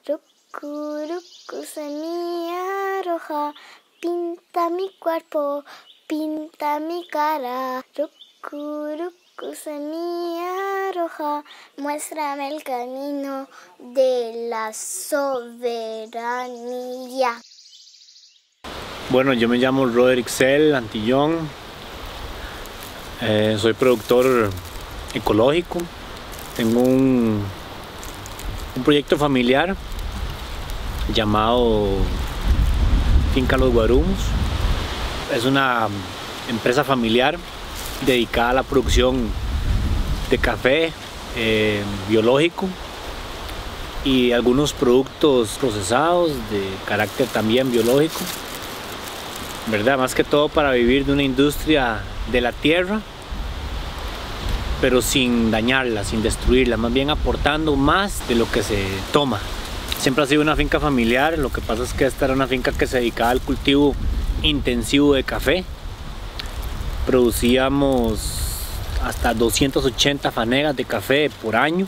Rucu, semilla roja, pinta mi cuerpo, pinta mi cara. Rucu, semilla roja, muéstrame el camino de la soberanía. Bueno, yo me llamo Roderick Cell Antillón, soy productor ecológico, tengo un proyecto familiar llamado Finca Los Guarumos. Es una empresa familiar dedicada a la producción de café biológico y algunos productos procesados de carácter también biológico, ¿verdad? Más que todo para vivir de una industria de la tierra, pero sin dañarla, sin destruirla, más bien aportando más de lo que se toma. Siempre ha sido una finca familiar, lo que pasa es que esta era una finca que se dedicaba al cultivo intensivo de café. Producíamos hasta 280 fanegas de café por año.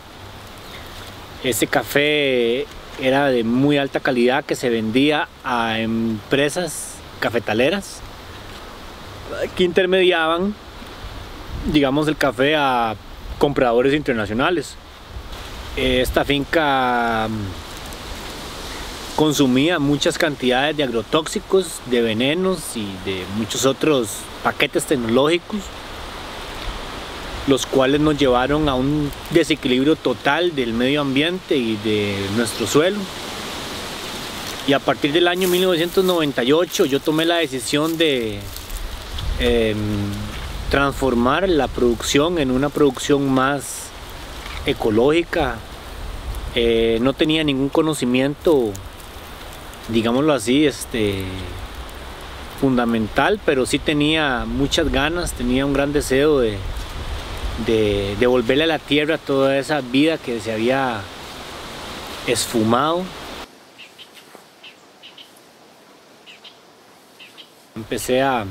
Ese café era de muy alta calidad que se vendía a empresas cafetaleras que intermediaban, digamos, el café a compradores internacionales. Esta finca consumía muchas cantidades de agrotóxicos, de venenos y de muchos otros paquetes tecnológicos, los cuales nos llevaron a un desequilibrio total del medio ambiente y de nuestro suelo. Y a partir del año 1998 yo tomé la decisión de transformar la producción en una producción más ecológica. No tenía ningún conocimiento, digámoslo así, fundamental, pero sí tenía muchas ganas, tenía un gran deseo de devolverle a la tierra toda esa vida que se había esfumado. Empecé a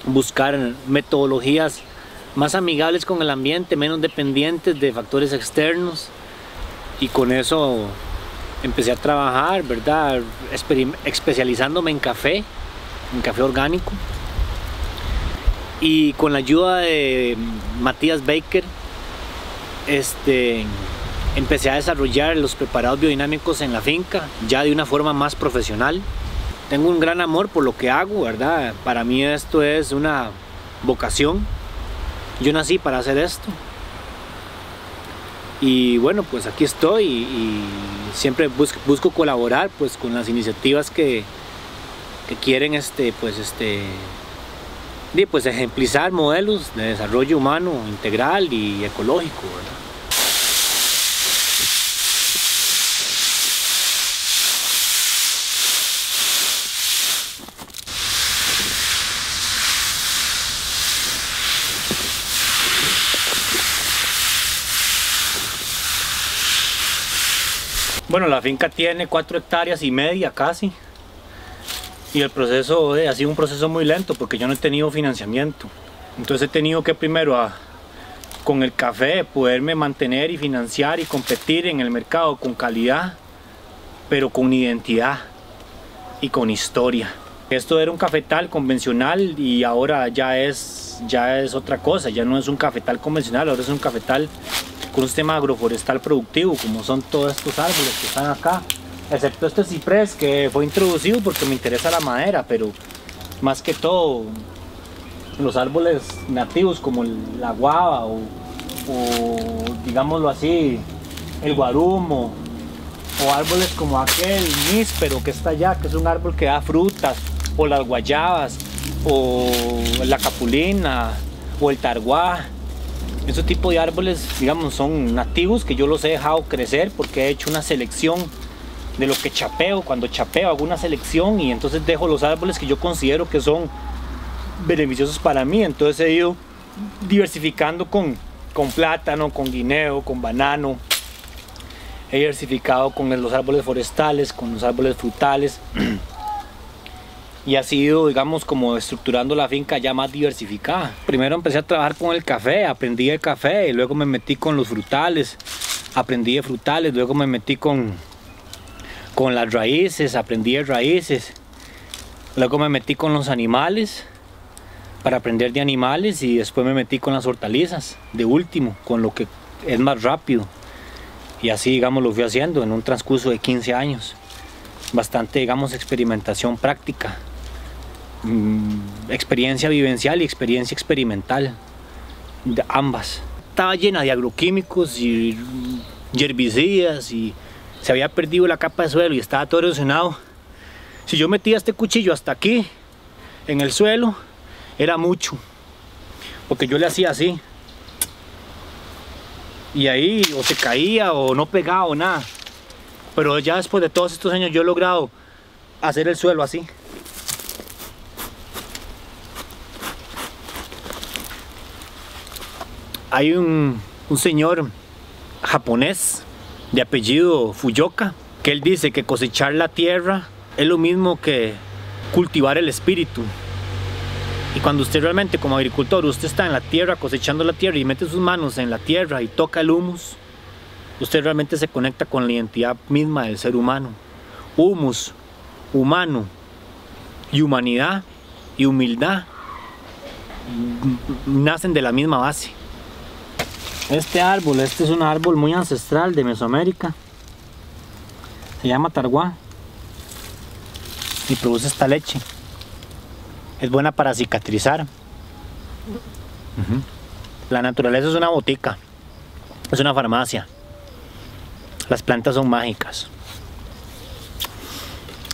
buscar metodologías más amigables con el ambiente, menos dependientes de factores externos, y con eso empecé a trabajar, ¿verdad? Especializándome en café orgánico, y con la ayuda de Matías Baker empecé a desarrollar los preparados biodinámicos en la finca ya de una forma más profesional. Tengo un gran amor por lo que hago, ¿verdad? Para mí esto es una vocación. Yo nací para hacer esto. Y bueno, pues aquí estoy y siempre busco colaborar pues con las iniciativas que quieren ejemplizar modelos de desarrollo humano integral y ecológico, ¿verdad? Bueno, la finca tiene 4,5 hectáreas casi, y el proceso ha sido un proceso muy lento porque yo no he tenido financiamiento. Entonces he tenido que primero con el café poderme mantener y financiar y competir en el mercado con calidad, pero con identidad y con historia. Esto era un cafetal convencional y ahora ya es otra cosa, ya no es un cafetal convencional, ahora es un cafetal con un sistema agroforestal productivo, como son todos estos árboles que están acá, excepto este ciprés que fue introducido porque me interesa la madera, pero más que todo los árboles nativos como la guava o digámoslo así, el guarumo, o árboles como aquel níspero que está allá, que es un árbol que da frutas, o las guayabas, o la capulina, o el targuá. Ese tipo de árboles, digamos, son nativos que yo los he dejado crecer porque he hecho una selección de lo que chapeo. Cuando chapeo hago una selección y entonces dejo los árboles que yo considero que son beneficiosos para mí. Entonces he ido diversificando con plátano, con guineo, con banano. He diversificado con los árboles forestales, con los árboles frutales. Y ha sido, digamos, como estructurando la finca ya más diversificada. Primero empecé a trabajar con el café, aprendí de café, y luego me metí con los frutales, aprendí de frutales, luego me metí con con las raíces, aprendí de raíces. Luego me metí con los animales para aprender de animales y después me metí con las hortalizas, de último, con lo que es más rápido. Y así, digamos, lo fui haciendo en un transcurso de 15 años. Bastante, digamos, experimentación práctica, experiencia vivencial y experiencia experimental, de ambas. Estaba llena de agroquímicos y herbicidas y se había perdido la capa de suelo y estaba todo erosionado. Si yo metía este cuchillo hasta aquí, en el suelo, era mucho, porque yo le hacía así. Y ahí o se caía o no pegaba o nada. Pero ya después de todos estos años yo he logrado hacer el suelo así. Hay un señor japonés de apellido Fuyoka que él dice que cosechar la tierra es lo mismo que cultivar el espíritu. Y cuando usted realmente como agricultor, usted está en la tierra cosechando la tierra y mete sus manos en la tierra y toca el humus, usted realmente se conecta con la identidad misma del ser humano. Humus, humano y humanidad y humildad nacen de la misma base. Este es un árbol muy ancestral de Mesoamérica. Se llama targuá y produce esta leche. Es buena para cicatrizar. La naturaleza es una botica, es una farmacia. Las plantas son mágicas.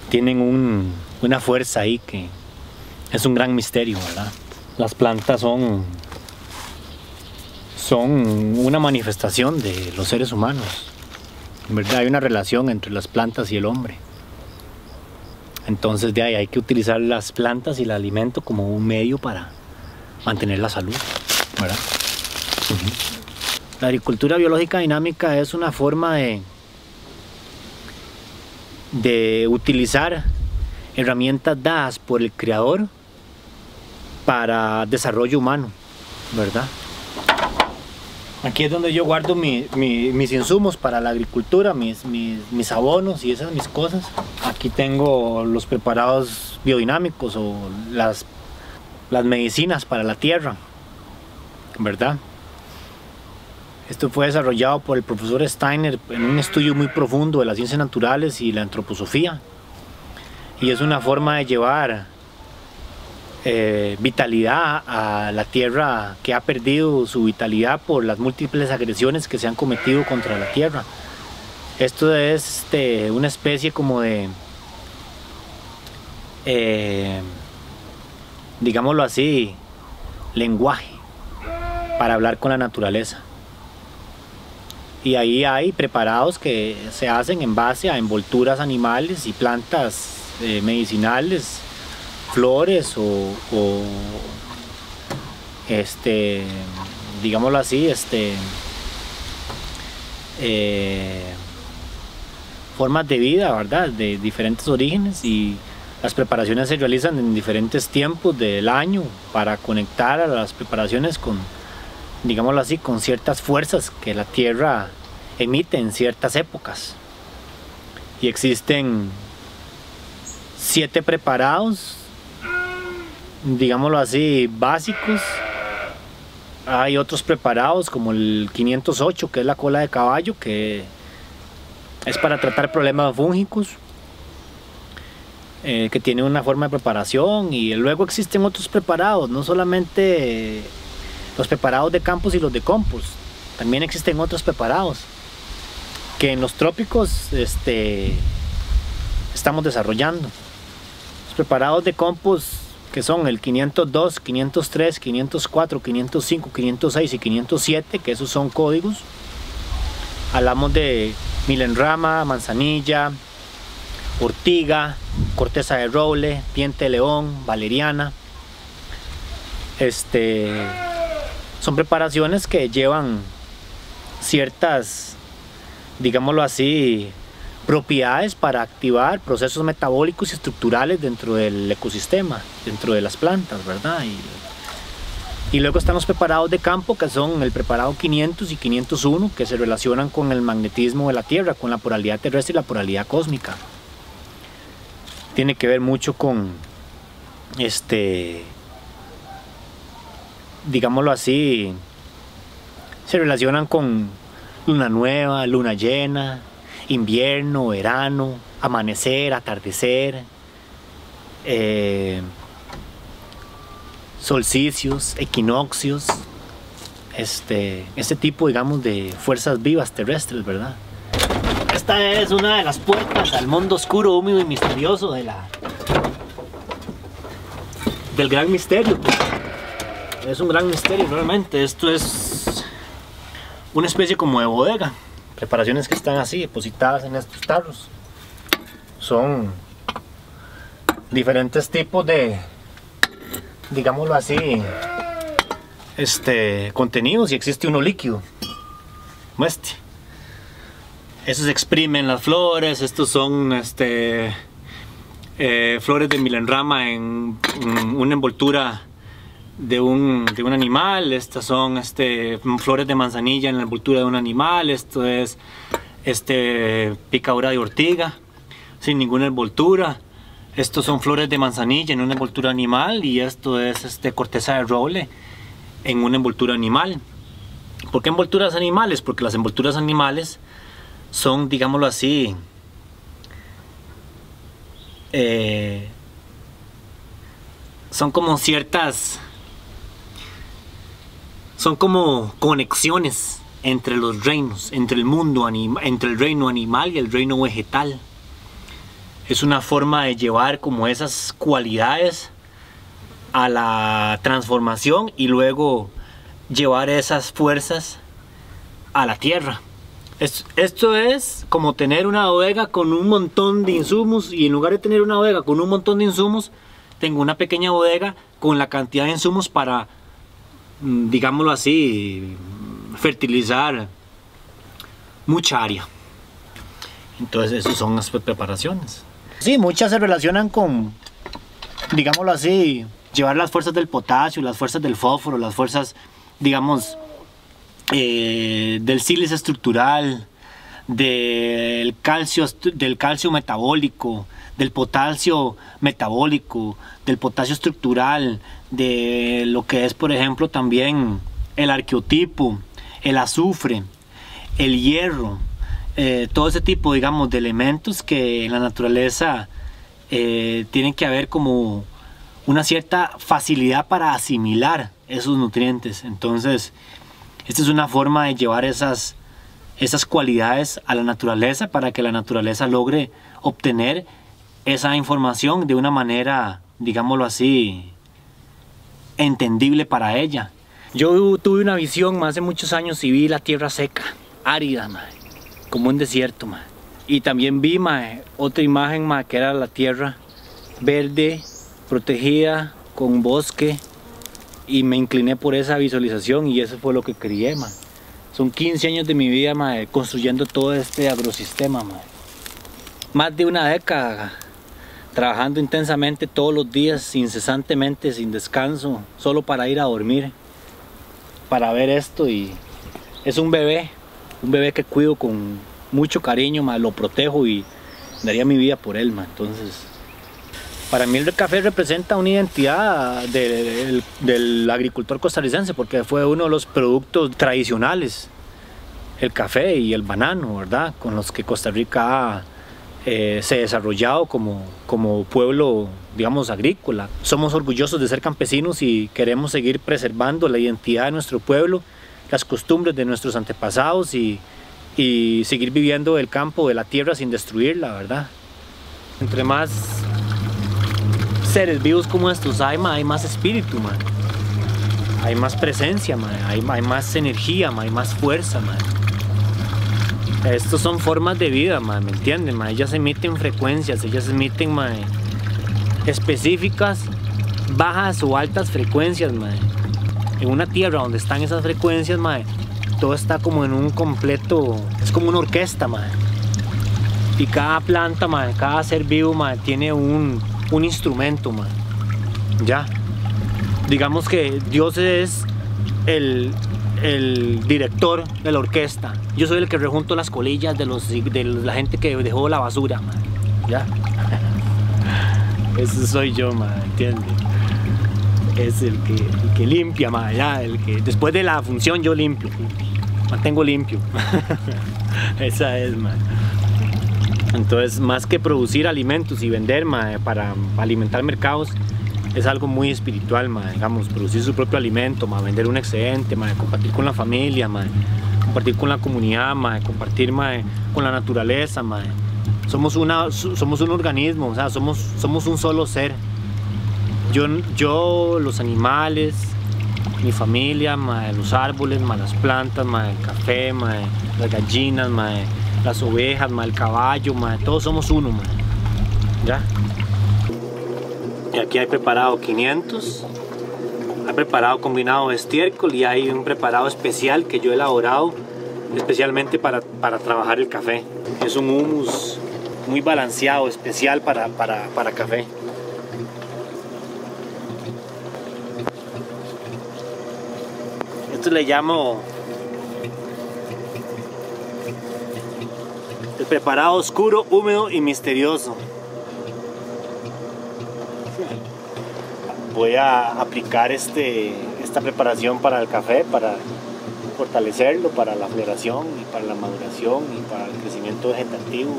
Tienen una fuerza ahí que es un gran misterio, ¿verdad? Las plantas son una manifestación de los seres humanos. En verdad hay una relación entre las plantas y el hombre. Entonces de ahí hay que utilizar las plantas y el alimento como un medio para mantener la salud, ¿verdad? La agricultura biológica dinámica es una forma de utilizar herramientas dadas por el creador para desarrollo humano, ¿verdad? Aquí es donde yo guardo mis insumos para la agricultura, mis abonos y esas mis cosas. Aquí tengo los preparados biodinámicos o las medicinas para la tierra, ¿verdad? Esto fue desarrollado por el profesor Steiner en un estudio muy profundo de las ciencias naturales y la antroposofía. Y es una forma de llevar vitalidad a la tierra que ha perdido su vitalidad por las múltiples agresiones que se han cometido contra la tierra. Esto es una especie como de, digámoslo así, lenguaje para hablar con la naturaleza. Y ahí hay preparados que se hacen en base a envolturas animales y plantas medicinales, flores o digámoslo así, formas de vida, ¿verdad? De diferentes orígenes, y las preparaciones se realizan en diferentes tiempos del año para conectar a las preparaciones con, digámoslo así, con ciertas fuerzas que la tierra emite en ciertas épocas. Y existen 7 preparados, digámoslo así, básicos. Hay otros preparados como el 508, que es la cola de caballo, que es para tratar problemas fúngicos, que tiene una forma de preparación. Y luego existen otros preparados, no solamente los preparados de campos y los de compost, también existen otros preparados que en los trópicos estamos desarrollando. Los preparados de compost, que son el 502, 503, 504, 505, 506 y 507, que esos son códigos. Hablamos de milenrama, manzanilla, ortiga, corteza de roble, diente de león, valeriana. Son preparaciones que llevan ciertas, digámoslo así, propiedades para activar procesos metabólicos y estructurales dentro del ecosistema, dentro de las plantas, ¿verdad? Y luego están los preparados de campo, que son el preparado 500 y 501, que se relacionan con el magnetismo de la Tierra, con la polaridad terrestre y la polaridad cósmica. tiene que ver mucho con, digámoslo así, se relacionan con luna nueva, luna llena, invierno, verano, amanecer, atardecer, solsticios, equinoccios, este tipo, digamos, de fuerzas vivas terrestres, ¿verdad? Esta es una de las puertas al mundo oscuro, húmedo y misterioso del gran misterio. Es un gran misterio realmente. Esto es una especie como de bodega. Preparaciones que están así, depositadas en estos tarros. Son diferentes tipos de, digámoslo así, contenidos, y existe uno líquido, como este. Esos exprimen las flores. Estos son flores de milenrama en una envoltura de un animal. Estas son flores de manzanilla en la envoltura de un animal. Esto es picadura de ortiga sin ninguna envoltura. Estos son flores de manzanilla en una envoltura animal, y esto es corteza de roble en una envoltura animal. ¿Por qué envolturas animales? Porque las envolturas animales son, digámoslo así, son como conexiones entre los reinos, entre el mundo entre el reino animal y el reino vegetal. Es una forma de llevar como esas cualidades a la transformación y luego llevar esas fuerzas a la tierra. Esto es como tener una bodega con un montón de insumos, y en lugar de tener una bodega con un montón de insumos, tengo una pequeña bodega con la cantidad de insumos para, digámoslo así, fertilizar mucha área. Entonces esas son las preparaciones. Sí, muchas se relacionan con, digámoslo así, llevar las fuerzas del potasio, las fuerzas del fósforo, las fuerzas, digamos, del sílice estructural, del calcio metabólico, del potasio metabólico, del potasio estructural, de lo que es, por ejemplo, también el arqueotipo, el azufre, el hierro, todo ese tipo, digamos, de elementos que en la naturaleza tienen que haber como una cierta facilidad para asimilar esos nutrientes. Entonces, esta es una forma de llevar esas cualidades a la naturaleza para que la naturaleza logre obtener esa información de una manera, digámoslo así, entendible para ella. Yo tuve una visión hace muchos años y vi la tierra seca, árida, como un desierto. Y también vi otra imagen que era la tierra verde, protegida, con bosque. Y me incliné por esa visualización, y eso fue lo que crié, Son 15 años de mi vida, construyendo todo este agrosistema, Más de una década trabajando intensamente todos los días, incesantemente, sin descanso, solo para ir a dormir, para ver esto. Y es un bebé que cuido con mucho cariño, lo protejo y daría mi vida por él, Entonces, para mí el café representa una identidad del agricultor costarricense, porque fue uno de los productos tradicionales, el café y el banano, ¿verdad? Con los que Costa Rica se ha desarrollado como pueblo, digamos, agrícola. Somos orgullosos de ser campesinos y queremos seguir preservando la identidad de nuestro pueblo, las costumbres de nuestros antepasados, y seguir viviendo el campo, de la tierra, sin destruirla, ¿verdad? Entre más seres vivos como estos hay más espíritu, hay más presencia, hay más energía, hay más fuerza. Estos son formas de vida, ¿me entienden? Ellas emiten frecuencias, ellas emiten específicas, bajas o altas frecuencias. En una tierra donde están esas frecuencias, todo está como en un completo, es como una orquesta. Y cada planta, cada ser vivo tiene un instrumento, ya. Digamos que Dios es el director de la orquesta. Yo soy el que rejunto las colillas de la gente que dejó la basura, ya. Ese soy yo, ma, ¿entiendes? Es el que limpia, ma, ya, el que después de la función yo limpio, mantengo limpio. Esa es, ma. Entonces, más que producir alimentos y vender, ma, para alimentar mercados, es algo muy espiritual, ma, digamos, producir su propio alimento, ma, vender un excedente, ma, compartir con la familia, ma, compartir con la comunidad, ma, compartir, ma, con la naturaleza, ma. Somos un organismo, o sea, somos un solo ser. Yo, los animales, mi familia, ma, los árboles, ma, las plantas, ma, el café, ma, las gallinas, ma, las ovejas, ma, el caballo, ma, todos somos uno, ma. ¿Ya? Y aquí hay preparado 500, hay preparado combinado de estiércol y hay un preparado especial que yo he elaborado especialmente para trabajar el café. Es un hummus muy balanceado, especial para café. Esto le llamo el preparado oscuro, húmedo y misterioso. Voy a aplicar esta preparación para el café, para fortalecerlo, para la floración y para la maduración y para el crecimiento vegetativo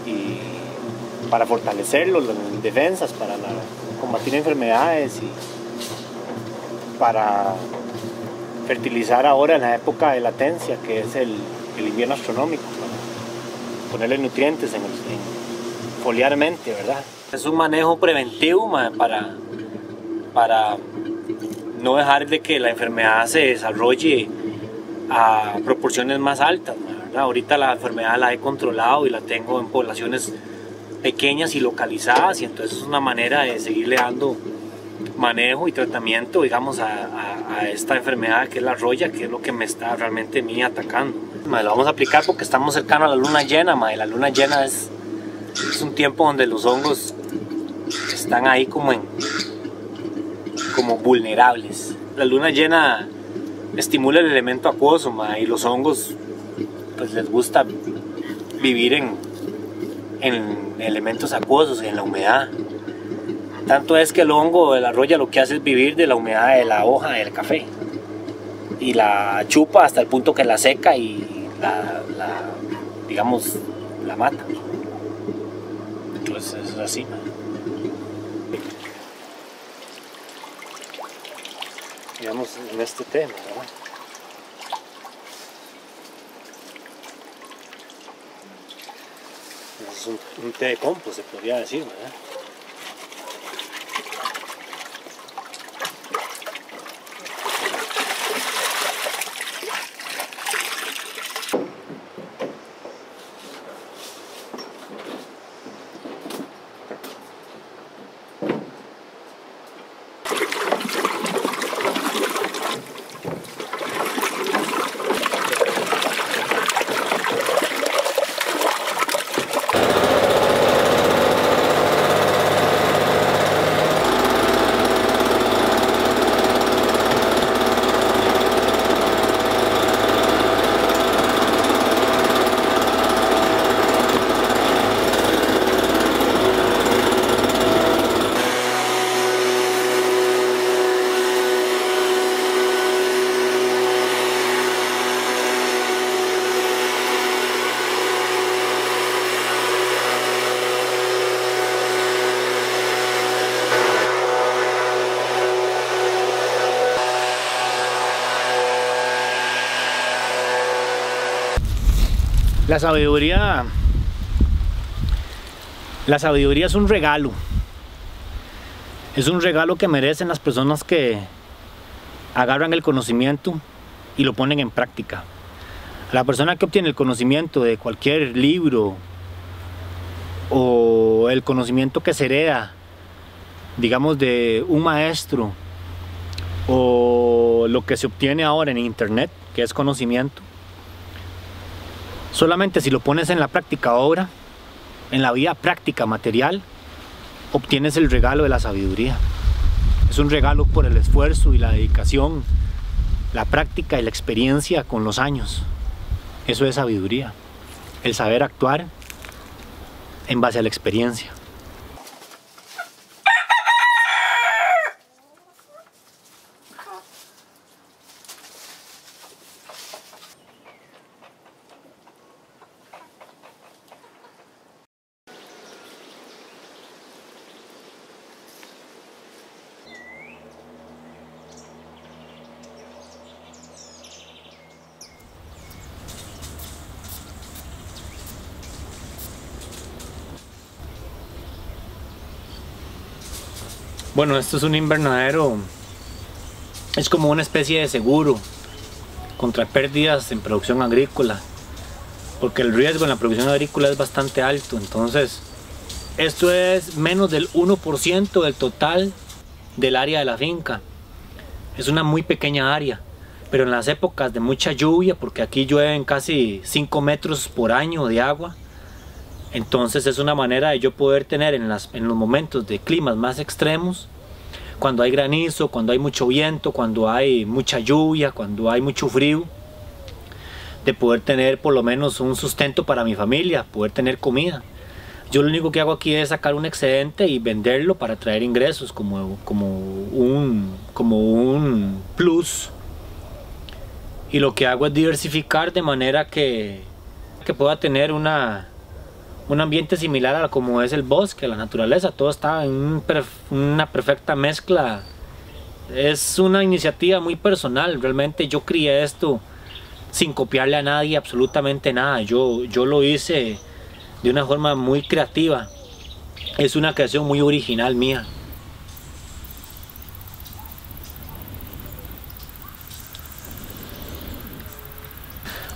y para fortalecerlo en defensas, para combatir enfermedades y para fertilizar ahora en la época de latencia, que es el invierno astronómico, para ponerle nutrientes foliarmente, ¿verdad? Es un manejo preventivo, ma, para no dejar de que la enfermedad se desarrolle a proporciones más altas, ¿verdad? Ahorita la enfermedad la he controlado y la tengo en poblaciones pequeñas y localizadas, y entonces es una manera de seguirle dando manejo y tratamiento, digamos, a esta enfermedad que es la roya, que es lo que me está realmente a mí atacando. Ma, lo vamos a aplicar porque estamos cercanos a la luna llena, ma, y la luna llena es un tiempo donde los hongos están ahí como vulnerables. La luna llena estimula el elemento acuoso, ma, y los hongos pues les gusta vivir en elementos acuosos, en la humedad. Tanto es que el hongo de la roya lo que hace es vivir de la humedad de la hoja del café y la chupa hasta el punto que la seca y digamos, la mata. Entonces es así, ¿no? Digamos, en este tema, ¿verdad? Es un té de compost, se podría decir, ¿verdad? La sabiduría es un regalo. Es un regalo que merecen las personas que agarran el conocimiento y lo ponen en práctica. La persona que obtiene el conocimiento de cualquier libro o el conocimiento que se hereda, digamos, de un maestro, o lo que se obtiene ahora en internet, que es conocimiento, solamente si lo pones en la práctica obra, en la vida práctica material, obtienes el regalo de la sabiduría. Es un regalo por el esfuerzo y la dedicación, la práctica y la experiencia con los años. Eso es sabiduría, el saber actuar en base a la experiencia. Bueno, esto es un invernadero, es como una especie de seguro contra pérdidas en producción agrícola, porque el riesgo en la producción agrícola es bastante alto. Entonces esto es menos del 1% del total del área de la finca. Es una muy pequeña área, pero en las épocas de mucha lluvia, porque aquí llueven casi 5 metros por año de agua, entonces es una manera de yo poder tener en los momentos de climas más extremos, cuando hay granizo, cuando hay mucho viento, cuando hay mucha lluvia, cuando hay mucho frío, de poder tener por lo menos un sustento para mi familia, poder tener comida. Yo lo único que hago aquí es sacar un excedente y venderlo para traer ingresos como un plus. Y lo que hago es diversificar de manera que pueda tener un ambiente similar a como es el bosque, la naturaleza. Todo está en una perfecta mezcla. Es una iniciativa muy personal. Realmente yo crié esto sin copiarle a nadie absolutamente nada. Yo lo hice de una forma muy creativa. Es una creación muy original mía.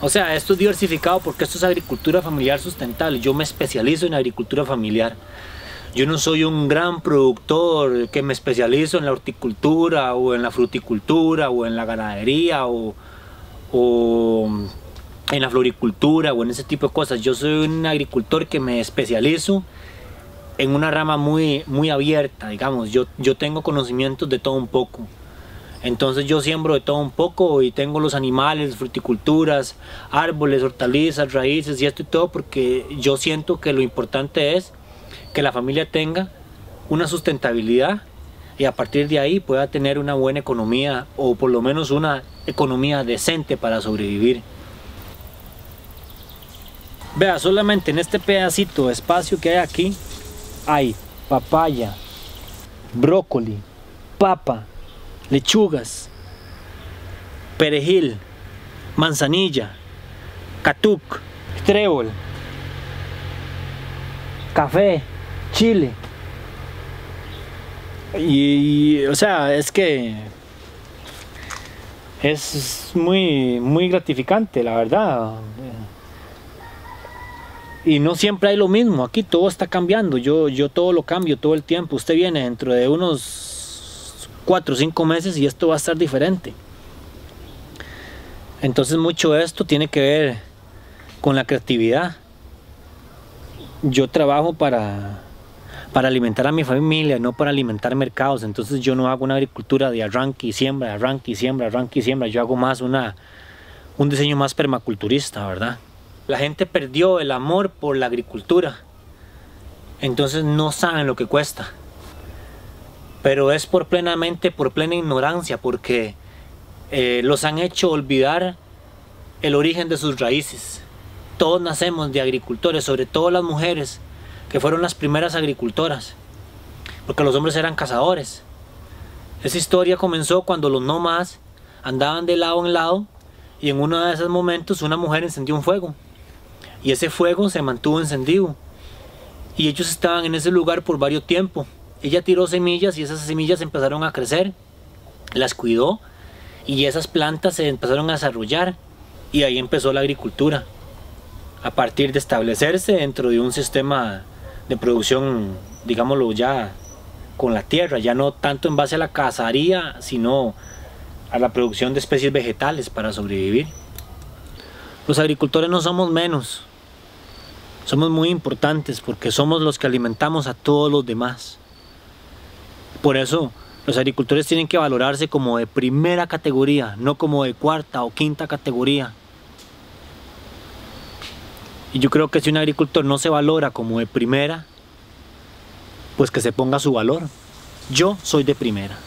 O sea, esto es diversificado porque esto es agricultura familiar sustentable. Yo me especializo en agricultura familiar. Yo no soy un gran productor que me especializo en la horticultura o en la fruticultura o en la ganadería o en la floricultura o en ese tipo de cosas. Yo soy un agricultor que me especializo en una rama muy abierta, digamos. Yo tengo conocimientos de todo un poco. Entonces yo siembro de todo un poco y tengo los animales, fruticulturas, árboles, hortalizas, raíces y esto y todo, porque yo siento que lo importante es que la familia tenga una sustentabilidad y a partir de ahí pueda tener una buena economía, o por lo menos una economía decente para sobrevivir. Vea, solamente en este pedacito de espacio que hay aquí hay papaya, brócoli, papa, lechugas, perejil, manzanilla, catuc, trébol, café, chile. Y o sea, es que es muy gratificante, la verdad. Y no siempre hay lo mismo, aquí todo está cambiando, yo todo lo cambio todo el tiempo. Usted viene dentro de unos 4 o 5 meses y esto va a estar diferente. Entonces mucho de esto tiene que ver con la creatividad. Yo trabajo para alimentar a mi familia, no para alimentar mercados. Entonces yo no hago una agricultura de arranque y siembra, arranque y siembra, arranque y siembra. Yo hago más un diseño más permaculturista, ¿verdad? La gente perdió el amor por la agricultura, entonces no saben lo que cuesta. Pero es por plena ignorancia, porque los han hecho olvidar el origen de sus raíces. Todos nacemos de agricultores, sobre todo las mujeres, que fueron las primeras agricultoras, porque los hombres eran cazadores. Esa historia comenzó cuando los nómadas andaban de lado en lado y en uno de esos momentos una mujer encendió un fuego y ese fuego se mantuvo encendido y ellos estaban en ese lugar por varios tiempos. Ella tiró semillas y esas semillas empezaron a crecer, las cuidó y esas plantas se empezaron a desarrollar y ahí empezó la agricultura, a partir de establecerse dentro de un sistema de producción, digámoslo ya con la tierra, ya no tanto en base a la cacería, sino a la producción de especies vegetales para sobrevivir. Los agricultores no somos menos, somos muy importantes porque somos los que alimentamos a todos los demás. Por eso los agricultores tienen que valorarse como de primera categoría, no como de cuarta o quinta categoría. Y yo creo que si un agricultor no se valora como de primera, pues que se ponga su valor. Yo soy de primera.